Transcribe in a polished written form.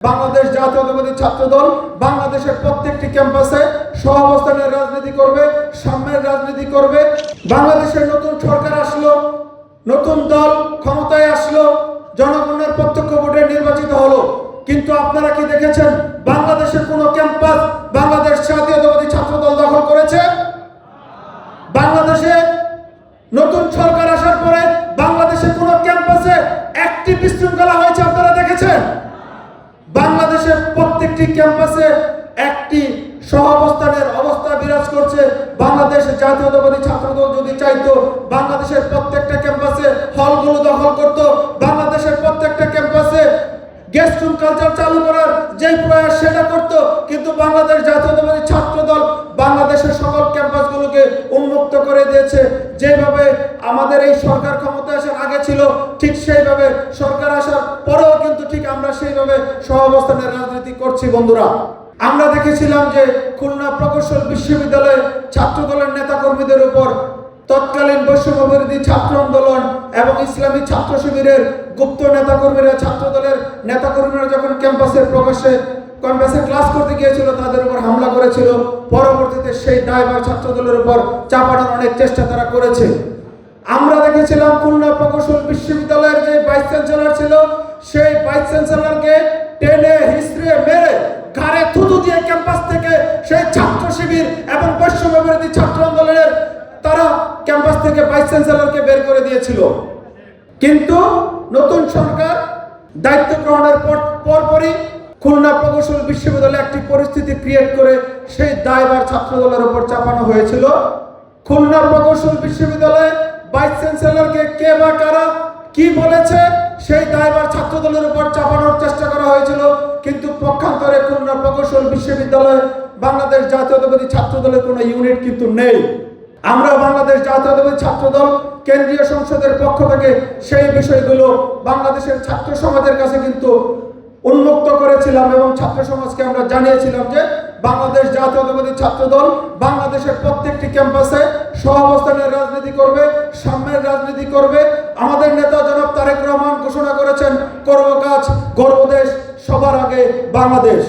বাংলাদেশ জাতীয়তাবাদী ছাত্রদল বাংলাদেশের প্রত্যেকটি ক্যাম্পাসে সহাবস্থানের রাজনীতি করবে, সাম্যের রাজনীতি করবে। বাংলাদেশের নতুন সরকার আসলো, নতুন দল ক্ষমতায় আসলো, জনগণের প্রত্যক্ষ ভোটে নির্বাচিত হলো, কিন্তু আপনারা কি দেখেছেন বাংলাদেশের কোন ক্যাম্পাস বাংলাদেশ জাতীয়তাবাদী ছাত্রদল দখল করেছে? বাংলাদেশে নতুন সরকার আসার পরে বাংলাদেশের কোন ক্যাম্পাসে একটি বিশৃঙ্খলা হয়েছে আপনারা দেখেছেন? বাংলাদেশের প্রত্যেকটি ক্যাম্পাসে একটি সহাবস্থানের অবস্থা বিরাজ করছে। বাংলাদেশ জাতীয়তাবাদী ছাত্রদল যদি চাইতো বাংলাদেশের প্রত্যেকটা ক্যাম্পাসে হলগুলো দখল করত, বাংলাদেশের প্রত্যেকটা ক্যাম্পাসে গেস্ট রুম কালচার চালু করার যে প্রয়াস সেটা করত, কিন্তু বাংলাদেশ জাতীয়তাবাদী ছাত্রদল বাংলাদেশের সকল ক্যাম্পাসগুলোকে উন্মুক্ত করে দিয়েছে। যেভাবে আমাদের এই সরকার ক্ষমতা আসার আগে ছিল ঠিক সেইভাবে সরকার আসার পরেও কিন্তু ঠিক আমরা সেইভাবে সহাবস্থানের রাজনীতি করছি। বন্ধুরা, আমরা দেখেছিলাম যে খুলনা প্রকৌশল বিশ্ববিদ্যালয়ে ছাত্রদলের নেতাকর্মীদের উপর তৎকালীন বৈষম্য বিরোধী ছাত্র আন্দোলন এবং ইসলামী ছাত্র শিবিরের গুপ্ত নেতাকর্মীরা, ছাত্রদলের নেতাকর্মীরা যখন ক্যাম্পাসে ক্লাস করতে গিয়েছিল তাদের উপর হামলা করেছিল। পরবর্তীতে সেই দায়ভার ছাত্রদলের উপর চাপানোর অনেক চেষ্টা তারা করেছে। আমরা দেখেছিলাম খুলনা প্রকৌশল বিশ্ববিদ্যালয়ের যে ভাইস চ্যান্সেলর ছিল, সেই ভাইস চ্যান্সেলরকে টেনে হিসড়ে মেরে ঘাড়ে থুতু দিয়ে ক্যাম্পাস থেকে সেই ছাত্র শিবির এবং বৈষম্য বিরোধী ছাত্র আন্দোলনের তারা ক্যাম্পাস থেকে ভাইস চ্যান্সেলরকে বের করে দিয়েছিল। কিন্তু নতুন সরকার দায়িত্ব গ্রহণের পরপরই খুলনা প্রকৌশল বিশ্ববিদ্যালয়ে একটি পরিস্থিতি ক্রিয়েট করে সেই দায়ভার ছাত্রদলের উপর চাপানো হয়েছিল। খুলনা প্রকৌশল বিশ্ববিদ্যালয়ে ভাইস চ্যান্সেলরকে কে বা কারা কি বলেছে সেই দায়ভার ছাত্রদলের উপর চাপানোর চেষ্টা করা হয়েছিল, কিন্তু পক্ষান্তরে খুলনা প্রকৌশল বিশ্ববিদ্যালয়ে বাংলাদেশ জাতীয়তাবাদী ছাত্রদলের কোনো ইউনিট কিন্তু নেই। আমরা বাংলাদেশ জাতীয়তাবাদী ছাত্রদল কেন্দ্রীয় সংসদের পক্ষ থেকে সেই বিষয়গুলো বাংলাদেশের ছাত্র সমাজের কাছে কিন্তু উন্মুক্ত করেছিলাম এবং ছাত্র সমাজকে আমরা জানিয়েছিলাম যে বাংলাদেশ জাতীয়তাবাদী ছাত্রদল বাংলাদেশের প্রত্যেকটি ক্যাম্পাসে সহাবস্থানের রাজনীতি করবে, সাম্যের রাজনীতি করবে। আমাদের নেতা জনাব তারেক রহমান ঘোষণা করেছেন, করব কাজ গর্ব দেশ, সবার আগে বাংলাদেশ।